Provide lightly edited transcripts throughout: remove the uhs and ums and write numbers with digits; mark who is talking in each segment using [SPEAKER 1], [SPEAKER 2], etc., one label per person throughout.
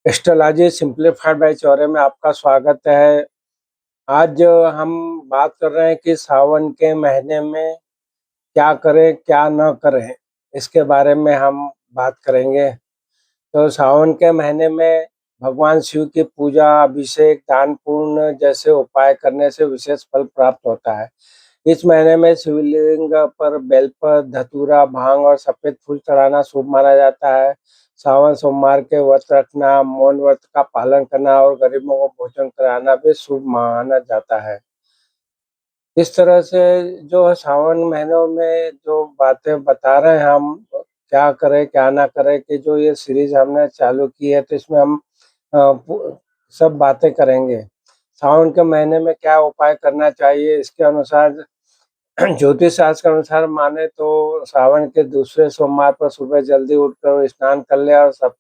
[SPEAKER 1] Astrology simplified bye Chaure में आपका स्वागत है। आज जो हम बात कर रहे हैं कि सावन के महीने में क्या करें, क्या न करें, इसके बारे में हम बात करेंगे। तो सावन के महीने में भगवान शिव की पूजा, अभिषेक, दान पुण्य जैसे उपाय करने से विशेष फल प्राप्त होता है। इस महीने में शिवलिंग पर बेलपत्र, धतूरा, भांग और सफेद फूल चढ़ाना शुभ माना जाता है। सावन सोमवार के व्रत रखना, मौन व्रत का पालन करना और गरीबों को भोजन कराना भी शुभ माना जाता है। इस तरह से जो है सावन महीनों में जो बातें बता रहे हैं हम, क्या करें, क्या ना करें कि जो ये सीरीज़ हमने चालू की है, तो इसमें हम अ, पु सब बातें करेंगे। सावन के महीने में क्या उपाय करना चाहिए, इसके अनुसार ज्योतिष शास्त्र के अनुसार माने तो सावन के दूसरे सोमवार पर सुबह जल्दी उठकर स्नान कर ले और सब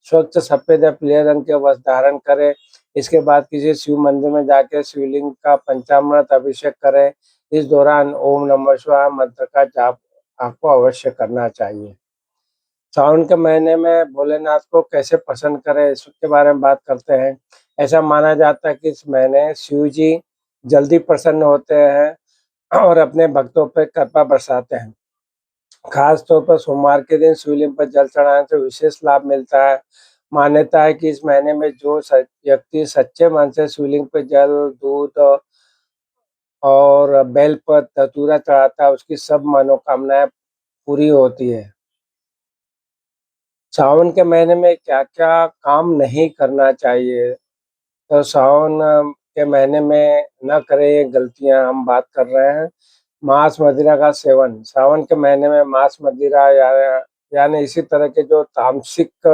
[SPEAKER 1] स्वच्छ सफेद या पीले रंग के वस्त्र धारण करें। इसके बाद किसी शिव मंदिर में जाकर शिवलिंग का पंचामृत अभिषेक करें। इस दौरान ओम नमः शिवाय मंत्र का जाप आपको अवश्य करना चाहिए। सावन के महीने में भोलेनाथ को कैसे प्रसन्न करें, इसके बारे में बात करते हैं। ऐसा माना जाता है कि इस महीने शिव जी जल्दी प्रसन्न होते हैं और अपने भक्तों पर कृपा बरसाते हैं। खास तौर पर सोमवार के दिन शिवलिंग पर जल चढ़ाने से विशेष लाभ मिलता है। मान्यता है कि इस महीने में जो व्यक्ति सच्चे मन से शिवलिंग पर जल, दूध और बेलपत्र, धतूरा चढ़ाता है, उसकी सब मनोकामनाएँ पूरी होती है। सावन के महीने में क्या-क्या काम नहीं करना चाहिए? तो सावन के महीने में न करें ये गलतियाँ हम बात कर रहे हैं। मांस मदिरा का सेवन, सावन के महीने में मांस मदिरा या यानी इसी तरह के जो तामसिक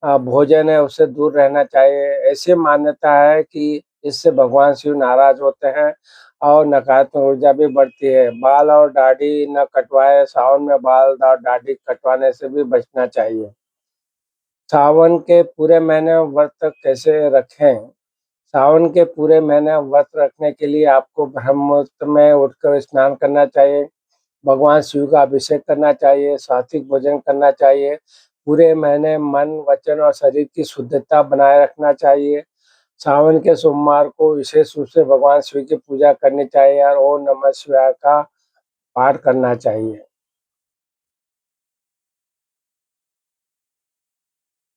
[SPEAKER 1] भोजन है उससे दूर रहना चाहिए। ऐसी मान्यता है कि इससे भगवान शिव नाराज़ होते हैं और नकारात्मक ऊर्जा भी बढ़ती है। बाल और दाढ़ी न कटवाएँ, सावन में बाल और दाढ़ी कटवाने से भी बचना चाहिए। सावन के पूरे महीने व्रत कैसे रखें? सावन के पूरे महीने व्रत रखने के लिए आपको ब्रह्म मुहूर्त में उठकर स्नान करना चाहिए, भगवान शिव का अभिषेक करना चाहिए, सात्विक भोजन करना चाहिए। पूरे महीने मन, वचन और शरीर की शुद्धता बनाए रखना चाहिए। सावन के सोमवार को विशेष रूप से भगवान शिव की पूजा करनी चाहिए और ओम नमः शिवाय का पाठ करना चाहिए।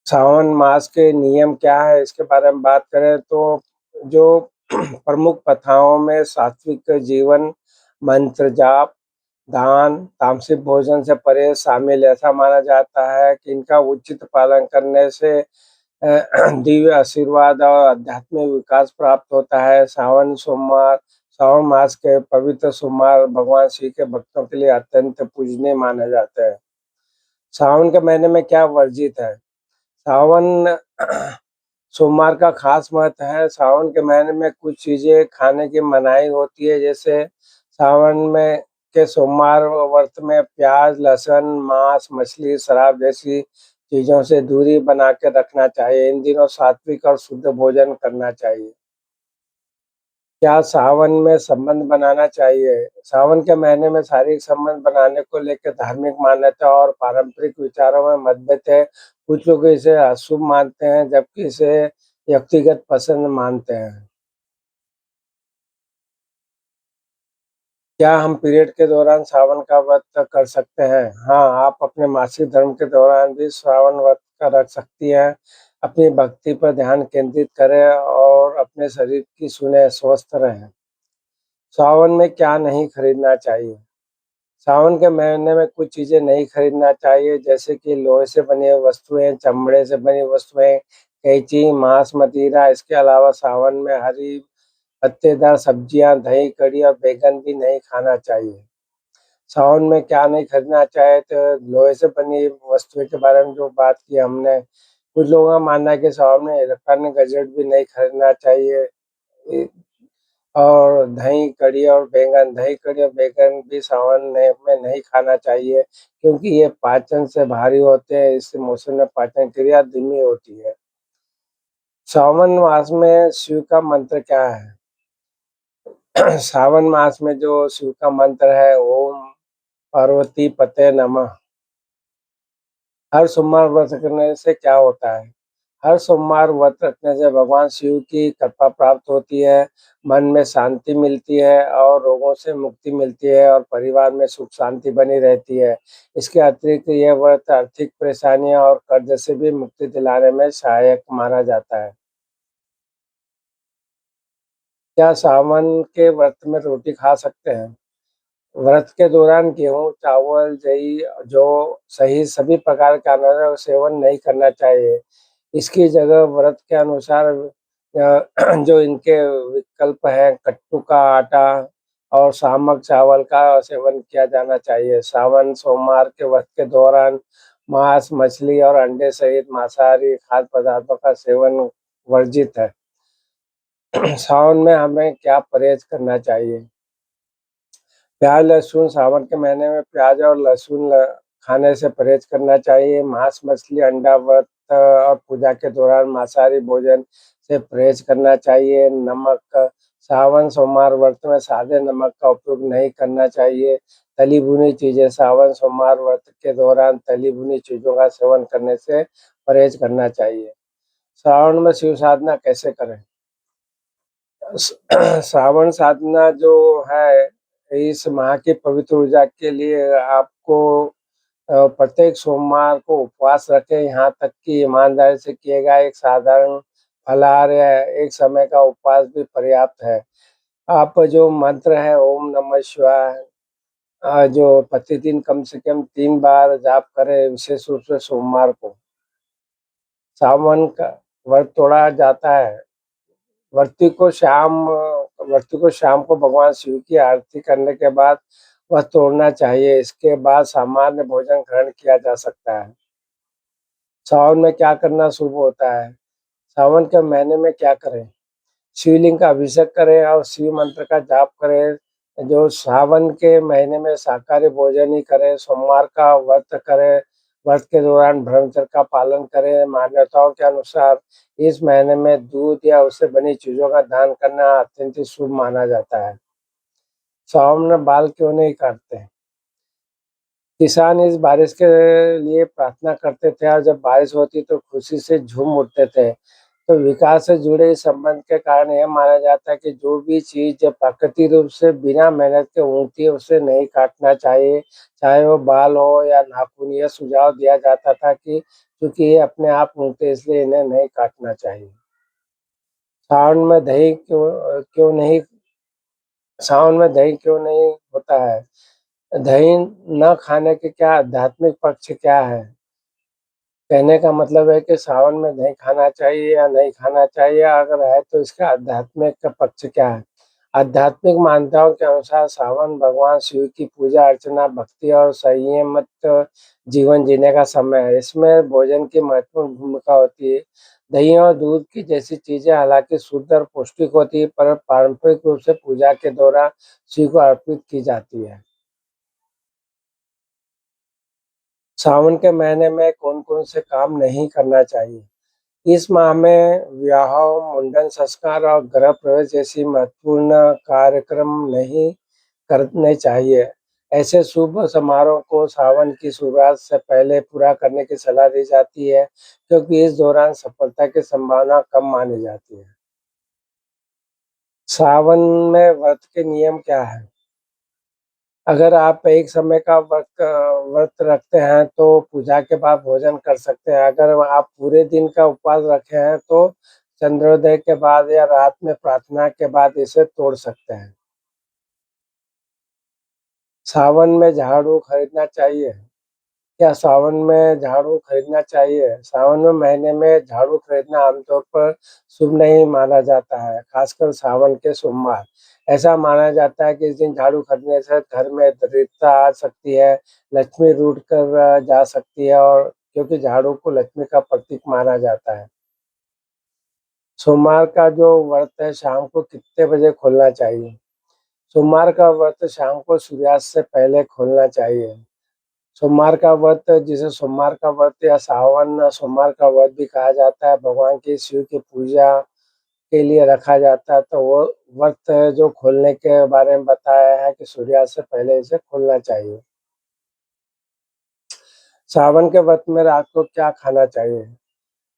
[SPEAKER 1] सावन मास के नियम क्या है, इसके बारे में बात करें तो जो प्रमुख प्रथाओं में सात्विक जीवन, मंत्र जाप, दान, तामसिक भोजन से परहेज़ शामिल है। ऐसा माना जाता है कि इनका उचित पालन करने से दिव्य आशीर्वाद और आध्यात्मिक विकास प्राप्त होता है। सावन मास के पवित्र सोमवार भगवान शिव के भक्तों के लिए अत्यंत पूजनीय माने जाते हैं। सावन के महीने में क्या वर्जित है? सावन सोमवार का खास महत्व है। सावन के महीने में कुछ चीज़ें खाने की मनाही होती है, जैसे सावन में के सोमवार व्रत में प्याज़, लहसुन, मांस, मछली, शराब जैसी चीज़ों से दूरी बना के रखना चाहिए। इन दिनों सात्विक और शुद्ध भोजन करना चाहिए। क्या सावन में संबंध बनाना चाहिए? सावन के महीने में शारीरिक संबंध बनाने को लेकर धार्मिक मान्यता और पारंपरिक विचारों में मतभेद है। कुछ लोग इसे अशुभ मानते हैं, जबकि इसे व्यक्तिगत पसंद मानते हैं। क्या हम पीरियड के दौरान सावन का व्रत कर सकते हैं? हाँ, आप अपने मासिक धर्म के दौरान भी सावन व्रत का रख सकती हैं। अपनी भक्ति पर ध्यान केंद्रित करें और अपने शरीर की सुनें, स्वस्थ रहें। सावन में क्या नहीं खरीदना चाहिए? सावन के महीने में कुछ चीज़ें नहीं खरीदना चाहिए, जैसे कि लोहे से बनी हुई वस्तुएँ, चमड़े से बनी वस्तुएँ, कैंची, मांस, मदिरा। इसके अलावा सावन में हरी पत्तेदार सब्जियाँ, दही, कढ़ी और बैंगन भी नहीं खाना चाहिए। सावन में क्या नहीं खरीदना चाहिए, तो लोहे से बनी वस्तुएँ के बारे में जो बात की हमने, कुछ लोगों का मानना है कि सावन में इलेक्ट्रॉनिक गैजेट भी नहीं खरीदना चाहिए। इ और दही, कढ़ी और बैंगन भी सावन में नहीं खाना चाहिए, क्योंकि ये पाचन से भारी होते हैं, इस मौसम में पाचन क्रिया धीमी होती है। सावन मास में शिव का मंत्र क्या है? सावन मास में जो शिव का मंत्र है, ओम पार्वती पते नमः। हर सोमवार व्रत करने से क्या होता है? हर सोमवार व्रत रखने से भगवान शिव की कृपा प्राप्त होती है, मन में शांति मिलती है और रोगों से मुक्ति मिलती है और परिवार में सुख शांति बनी रहती है। इसके अतिरिक्त यह व्रत आर्थिक परेशानियाँ और कर्ज से भी मुक्ति दिलाने में सहायक माना जाता है। क्या सावन के व्रत में रोटी खा सकते हैं? व्रत के दौरान गेहूँ, चावल, जई, जौ सहित सभी प्रकार के अनाज का सेवन नहीं करना चाहिए। इसकी जगह व्रत के अनुसार जो इनके विकल्प हैं, कट्टू का आटा और सामक चावल का सेवन किया जाना चाहिए। सावन सोमवार के व्रत के दौरान मांस, मछली और अंडे सहित मांसाहारी खाद्य पदार्थों का सेवन वर्जित है। सावन में हमें क्या परहेज करना चाहिए? प्याज, लहसुन सावन के महीने में प्याज और लहसुन खाने से परहेज करना चाहिए। मांस, मछली, अंडा व्रत और पूजा के दौरान मांसाहारी भोजन से परहेज करना चाहिए। नमक सावन सोमवार व्रत में सादे नमक का उपयोग नहीं करना चाहिए। तली भुनी चीज़ें सावन सोमवार व्रत के दौरान तली भुनी चीज़ों का सेवन करने से परहेज करना चाहिए। सावन में शिव साधना कैसे करें? श्रावण साधना जो है, इस माह की पवित्र ऊर्जा के लिए आपको प्रत्येक सोमवार को उपवास रखें, यहाँ तक कि ईमानदारी से किया गया एक साधारण फलाहार या एक समय का उपवास भी पर्याप्त है। आप जो मंत्र है ओम नमः शिवाय जो प्रतिदिन कम से कम 3 बार जाप करें, विशेष रूप से सोमवार को। सावन का व्रत तोड़ा जाता है। व्रती को शाम व्रती को शाम को भगवान शिव की आरती करने के बाद वह तोड़ना चाहिए। इसके बाद सामान्य भोजन ग्रहण किया जा सकता है। सावन में क्या करना शुभ होता है? सावन के महीने में क्या करें? शिवलिंग का अभिषेक करें और शिव मंत्र का जाप करें। जो सावन के महीने में शाकाहारी भोजन ही करें, सोमवार का व्रत करें, व्रत के दौरान ब्रह्मचर्य का पालन करें। मान्यताओं के अनुसार इस महीने में दूध या उससे बनी चीज़ों का दान करना अत्यंत ही शुभ माना जाता है। सावन में बाल क्यों नहीं काटते? किसान इस बारिश के लिए प्रार्थना करते थे और जब बारिश होती तो खुशी से झूम उठते थे। तो विकास से जुड़े इस संबंध के कारण यह माना जाता है कि जो भी चीज़ जब प्राकृतिक रूप से बिना मेहनत के उगती है उसे नहीं काटना चाहिए, चाहे वो बाल हो या नाखून। यह सुझाव दिया जाता था कि चूँकि ये अपने आप उगते हैं इसलिए इन्हें नहीं काटना चाहिए। सावन में दही क्यों नहीं सावन में दही क्यों नहीं होता है? दही न खाने के क्या आध्यात्मिक पक्ष क्या है? कहने का मतलब है कि सावन में दही खाना चाहिए या नहीं खाना चाहिए? अगर है तो इसका आध्यात्मिक पक्ष क्या है? आध्यात्मिक मान्यताओं के अनुसार सावन भगवान शिव की पूजा अर्चना, भक्ति और संयमित जीवन जीने का समय है। इसमें भोजन की महत्वपूर्ण भूमिका होती है। दही और दूध की जैसी चीज़ें हालाँकि शुद्ध और पौष्टिक होती है, पर पारंपरिक रूप से पूजा के दौरान शिव को अर्पित की जाती है। सावन के महीने में कौन-कौन से काम नहीं करना चाहिए? इस माह में विवाह, मुंडन संस्कार और गृह प्रवेश जैसी महत्वपूर्ण कार्यक्रम नहीं करने चाहिए। ऐसे शुभ समारोह को सावन की शुरुआत से पहले पूरा करने की सलाह दी जाती है, क्योंकि इस दौरान सफलता की संभावना कम मानी जाती है। सावन में व्रत के नियम क्या हैं? अगर आप एक समय का व्रत रखते हैं तो पूजा के बाद भोजन कर सकते हैं। अगर आप पूरे दिन का उपवास रखे हैं तो चंद्रोदय के बाद या रात में प्रार्थना के बाद इसे तोड़ सकते हैं। सावन में झाड़ू खरीदना चाहिए? क्या सावन में झाड़ू खरीदना चाहिए? सावन में महीने में झाड़ू खरीदना आमतौर पर शुभ नहीं माना जाता है, खासकर सावन के सोमवार। ऐसा माना जाता है कि इस दिन झाड़ू खरीदने से घर में दरिद्रता आ सकती है, लक्ष्मी रूठ कर जा सकती है और क्योंकि झाड़ू को लक्ष्मी का प्रतीक माना जाता है। सोमवार का जो व्रत है शाम को कितने बजे खोलना चाहिए? सोमवार का व्रत शाम को सूर्यास्त से पहले खोलना चाहिए। सोमवार का व्रत जिसे सोमवार का व्रत या सावन सोमवार का व्रत भी कहा जाता है, भगवान की शिव की पूजा के लिए रखा जाता है। तो वो व्रत जो खोलने के बारे में बताया है कि सूर्यास्त से पहले इसे खोलना चाहिए। सावन के व्रत में रात को क्या खाना चाहिए?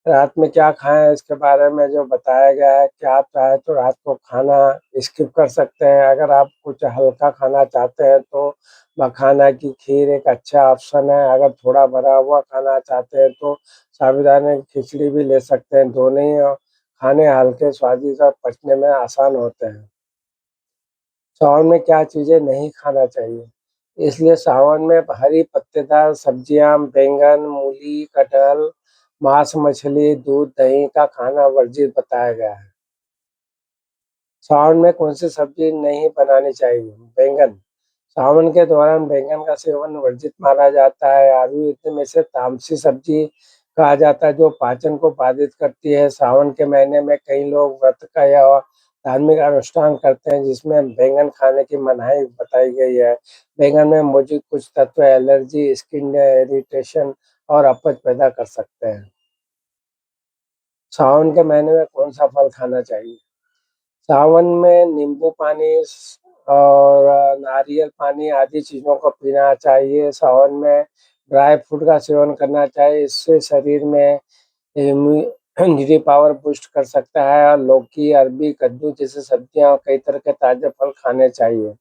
[SPEAKER 1] रात में क्या खाएँ इसके बारे में जो बताया गया है कि आप चाहे तो रात को खाना स्किप कर सकते हैं। अगर आप कुछ हल्का खाना चाहते हैं तो मखाना की खीर एक अच्छा ऑप्शन है। अगर थोड़ा भरा हुआ खाना चाहते हैं तो साबूदाने की खिचड़ी भी ले सकते हैं। दोनों ही खाने हल्के, स्वादिष्ट और पचने में आसान होते हैं। सावन में क्या चीज़ें नहीं खाना चाहिए? इसलिए सावन में हरी पत्तेदार सब्जियाँ, बैंगन, मूली, कटहल, मांस, मछली, दूध, दही का खाना वर्जित बताया गया है। सावन में कौन-सी सब्ज़ी नहीं बनानी चाहिए? बैंगन। सावन के दौरान बैंगन का सेवन वर्जित माना जाता है। आयुर्वेद में इसे तामसी सब्ज़ी कहा जाता है जो पाचन को बाधित करती है। सावन के महीने में कई लोग व्रत का या धार्मिक अनुष्ठान करते हैं जिसमें बैंगन खाने की मनाही बताई गई है। बैंगन में मौजूद कुछ तत्व एलर्जी, स्किन इरिटेशन और अपच पैदा कर सकते हैं। सावन के महीने में कौन-सा फल खाना चाहिए? सावन में नींबू पानी और नारियल पानी आदि चीज़ों को पीना चाहिए। सावन में ड्राई फ्रूट का सेवन करना चाहिए। इससे शरीर में इम्यूनिटी पावर बूस्ट कर सकता है और लौकी, अरबी, कद्दू जैसी सब्जियाँ और कई तरह के ताज़े फल खाने चाहिए।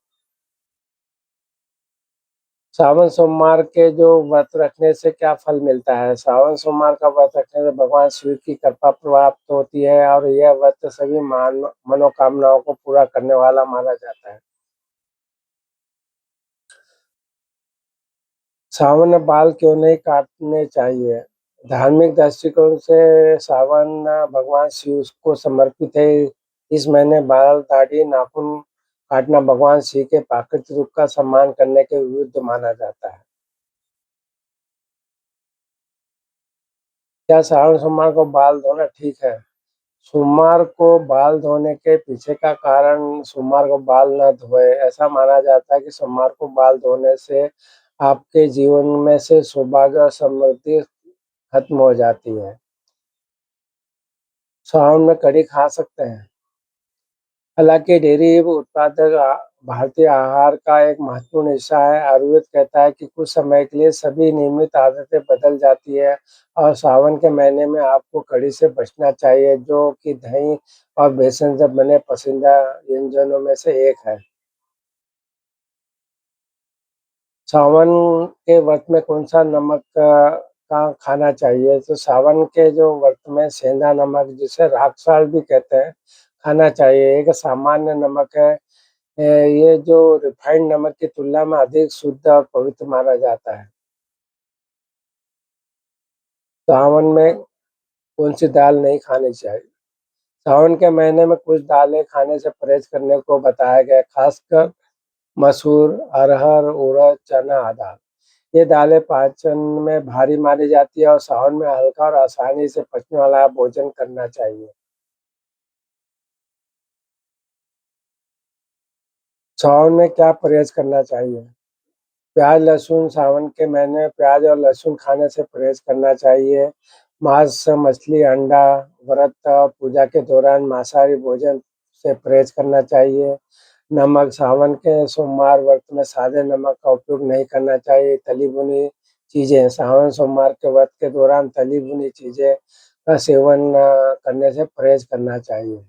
[SPEAKER 1] सावन सोमवार के जो व्रत रखने से क्या फल मिलता है? सावन सोमवार का व्रत रखने से भगवान शिव की कृपा प्राप्त होती है और यह व्रत सभी मनोकामनाओं को पूरा करने वाला माना जाता है। सावन में बाल क्यों नहीं काटने चाहिए? धार्मिक दृष्टिकोण से सावन भगवान शिव को समर्पित है। इस महीने बाल, दाढ़ी, नाखून काटना भगवान शिव के प्राकृतिक रूप का सम्मान करने के विरुद्ध माना जाता है। क्या सावन सोमवार को बाल धोना ठीक है? सोमवार को बाल धोने के पीछे का कारण सोमवार को बाल न धोएं। ऐसा माना जाता है कि सोमवार को बाल धोने से आपके जीवन में से सौभाग्य और समृद्धि खत्म हो जाती है। सावन में कढ़ी खा सकते हैं। हालाँकि डेयरी उत्पादक भारतीय आहार का एक महत्वपूर्ण हिस्सा है। आयुर्वेद कहता है कि कुछ समय के लिए सभी नियमित आदतें बदल जाती है और सावन के महीने में आपको कढ़ी से बचना चाहिए, जो कि दही और बेसन से बने पसंदीदा व्यंजनों में से एक है। सावन के व्रत में कौन-सा नमक का खाना चाहिए? तो सावन के जो व्रत में सेंधा नमक जिसे राख साल भी कहते हैं, खाना चाहिए। एक सामान्य नमक है। ये जो रिफाइंड नमक की तुलना में अधिक शुद्ध और पवित्र माना जाता है। सावन में कौन-सी दाल नहीं खानी चाहिए? सावन के महीने में कुछ दालें खाने से परहेज़ करने को बताया गया है, खासकर मसूर, अरहर, उड़द, चना दाल। ये दालें पाचन में भारी मानी जाती है और सावन में हल्का और आसानी से पचने वाला भोजन करना चाहिए। सावन में क्या परहेज़ करना चाहिए? प्याज़, लहसुन सावन के महीने में प्याज़ और लहसुन खाने से परहेज़ करना चाहिए। मांस, मछली, अंडा, व्रत और पूजा के दौरान मांसाहारी भोजन से परहेज़ करना चाहिए। नमक सावन के सोमवार व्रत में सादे नमक का उपयोग नहीं करना चाहिए। तली-भुनी चीज़ें सावन सोमवार के व्रत के दौरान तली-भुनी चीज़ें का सेवन करने से परहेज़ करना चाहिए।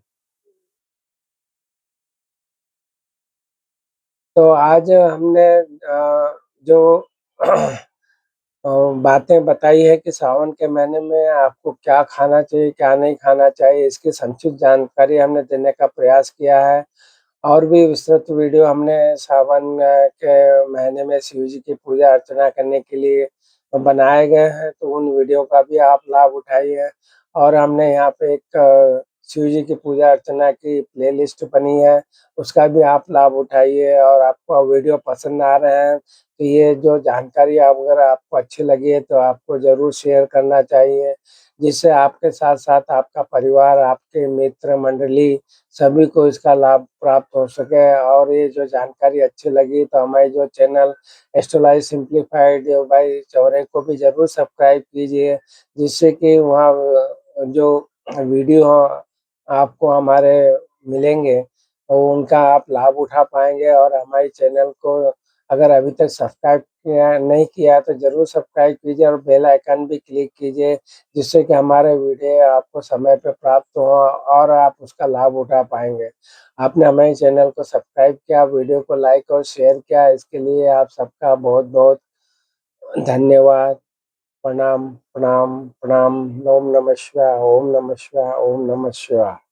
[SPEAKER 1] तो आज हमने जो अ, बातें बताई है कि सावन के महीने में आपको क्या खाना चाहिए, क्या नहीं खाना चाहिए, इसकी संक्षिप्त जानकारी हमने देने का प्रयास किया है। और भी विस्तृत वीडियो हमने सावन के महीने में शिव जी की पूजा अर्चना करने के लिए बनाए गए हैं, तो उन वीडियो का भी आप लाभ उठाइए। और हमने यहाँ पे एक शिव जी की पूजा अर्चना की प्लेलिस्ट बनी है, उसका भी आप लाभ उठाइए। और आपको वीडियो पसंद आ रहे हैं, तो ये जो जानकारी अगर आपको अच्छी लगी है, तो आपको ज़रूर शेयर करना चाहिए, जिससे आपके साथ-साथ आपका परिवार, आपके मित्र मंडली सभी को इसका लाभ प्राप्त हो सके। और ये जो जानकारी अच्छी लगी तो हमारी जो चैनल एस्ट्रो लाइफ सिम्प्लीफाइड भाई चौरे को भी ज़रूर सब्सक्राइब कीजिए, जिससे कि वहाँ जो वीडियो आपको हमारे मिलेंगे, तो उनका आप लाभ उठा पाएँगे। और हमारे चैनल को अगर अभी तक सब्सक्राइब नहीं किया है तो ज़रूर सब्सक्राइब कीजिए और बेल आइकन भी क्लिक कीजिए, जिससे कि हमारे वीडियो आपको समय पे प्राप्त हो और आप उसका लाभ उठा पाएँगे। आपने हमारे चैनल को सब्सक्राइब किया, वीडियो को लाइक और शेयर किया, इसके लिए आप सबका बहुत-बहुत धन्यवाद। प्रणाम, प्रणाम, प्रणाम। ओम नमः शिवाय, ओम नमः शिवाय, ओम नमः शिवाय।